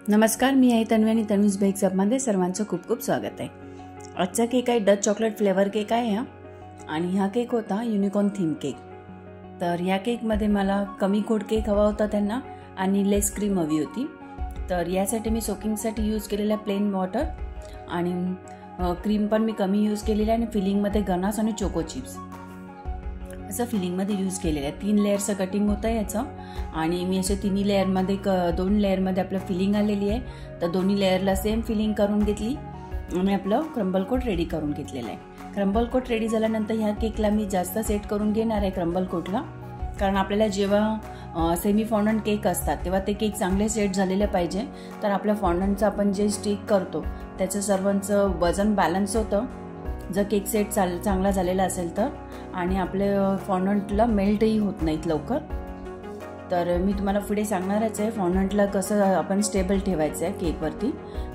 नमस्कार, मी आहे तन्वी आणि तन्वीज बेक्स अपमध्ये सर्वांचं खूप खूप स्वागत आहे। आजचा केक आहे डच चॉकलेट फ्लेवर केक आहे हा, आणि हा केक होता युनिकॉर्न थीम केक। तर या केकमध्ये मला कमी खोड केक हवा होता त्यांना आणि लेस क्रीम हवी होती। तर यासाठी मी सोकिंगसाठी यूज केलेला प्लेन वॉटर आणि क्रीम पण मी कमी यूज केलेली आहे आणि फिलिंगमध्ये गनास आणि चोको चिप्स असं फिलिंगमध्ये यूज केलेलं आहे। 3 लेयरचं कटिंग होतं याचं आणि मी असे तिन्ही लेयरमध्ये 2 लेयरमध्ये आपलं फिलिंग आलेली आहे। तर दोन्ही लेयरला सेम फिलिंग करून घेतली आणि आपलं क्रम्बल कोट रेडी करून घेतलेलं आहे। क्रम्बल कोट रेडी झाल्यानंतर ह्या केकला मी जास्त सेट करून घेणार आहे क्रम्बल कोटला, कारण आपल्याला जेव्हा सेमी फॉन्डंट केक असतात तेव्हा ते केक चांगले सेट झालेले पाहिजे। तर आपल्या फॉन्डंटचं आपण जे स्टिक करतो त्याचं सर्वांचं वजन बॅलन्स होतं जर केक सेट चांगला झालेला असेल तर, आणि आपले फॉन्डंटला मेल्टही होत नाहीत लवकर। तर मी तुम्हाला पुढे सांगणारच आहे फॉन्डंटला कसं आपण स्टेबल ठेवायचं आहे केकवरती।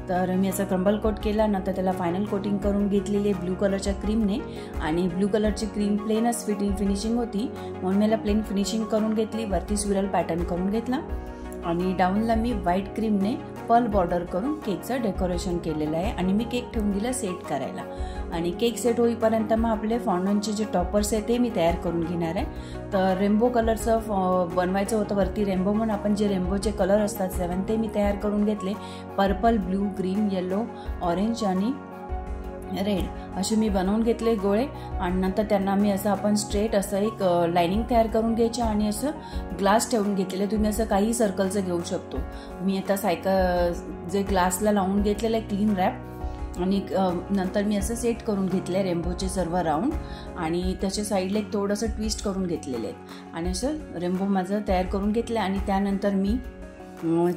तर मी असं क्रम्बल कोट केला नंतर त्याला फायनल कोटिंग करून घेतलेली आहे ब्लू कलरच्या क्रीमने, आणि ब्लू कलरची क्रीम प्लेनच फिनिशिंग होती म्हणून मला प्लेन फिनिशिंग करून घेतली। वरती स्विरल पॅटर्न करून घेतला आणि डाऊनला मी व्हाईट क्रीमने पर्ल बॉर्डर करून केकचं डेकोरेशन केलेलं आहे आणि मी केक ठेवून दिला सेट करायला। आणि केक सेट होईपर्यंत मग आपले फॉन्डंटचे जे टॉपर्स आहे ते मी तयार करून घेणार आहे। तर रेनबो कलरचं बनवायचं होतं वरती रेनबो म्हणून आपण जे रेनबोचे कलर असतात 7 ते मी तयार करून घेतले। Purple, blue, green, yellow, orange आणि रेड असे मी बनवून घेतले गोळे, आणि नंतर त्यांना मी असं आपण स्ट्रेट असं एक लाइनिंग तयार करून घ्यायची आणि असं ग्लास ठेवून घेतलेले। तुम्ही असं काही सर्कलचं घेऊ शकतो। मी आता जे ग्लासला लावून घेतलेलं आहे क्लीन रॅप, आणि नंतर मी असं सेट करून घेतलं आहे रेनबोचे सर्व राऊंड, आणि त्याच्या साईडला एक थोडंसं ट्विस्ट करून घेतलेले आहेत आणि असं रेनबो माझं तयार करून घेतलं। आणि त्यानंतर मी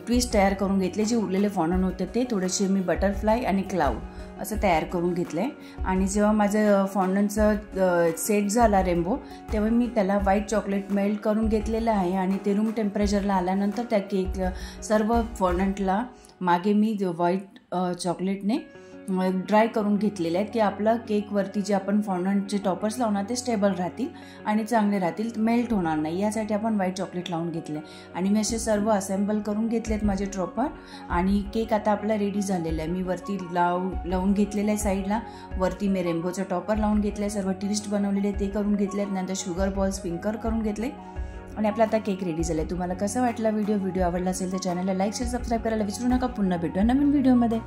ट्विस्ट तयार करून घेतले, जे उरलेले फॉन्डंट होते ते थोडेसे मी बटरफ्लाय आणि क्लाउड असं तयार करून घेतलं आहे। आणि जेव्हा माझं फॉन्डंटचं सेट झाला रेनबो तेव्हा मी त्याला व्हाईट चॉकलेट मेल्ट करून घेतलेलं आहे, आणि ते रूम टेम्परेचरला आल्यानंतर त्या केक सर्व फॉन्डंटला मागे मी व्हाईट चॉकलेटने ड्राय करून घेतलेले आहेत की आपला केकवरती जे आपण फॉन्डंटचे टॉपर्स लावणार ते स्टेबल राहतील आणि चांगले राहतील, मेल्ट होणार नाही, यासाठी आपण व्हाईट चॉकलेट लावून घेतले। आणि मी असे सर्व असेंबल करून घेतलेत माझे टॉपर, आणि केक आता आपला रेडी झालेला आहे। मी वरती लावून घेतलेलं आहे साईडला, वरती मी रेनबोचं टॉपर लावून घेतलं आहे, सर्व ट्विस्ट बनवलेले ते करून घेतलेत, नंतर शुगर बॉल्स फिंगर करून घेतले, आणि आपला आता केक रेडी झाला आहे। तुम्हाला कसं वाटला व्हिडिओ आवडला असेल तर चॅनलला लाईक शेअर सबस्क्राईब करायला विसरू नका। पुन्हा भेटूया नवीन व्हिडिओमध्ये।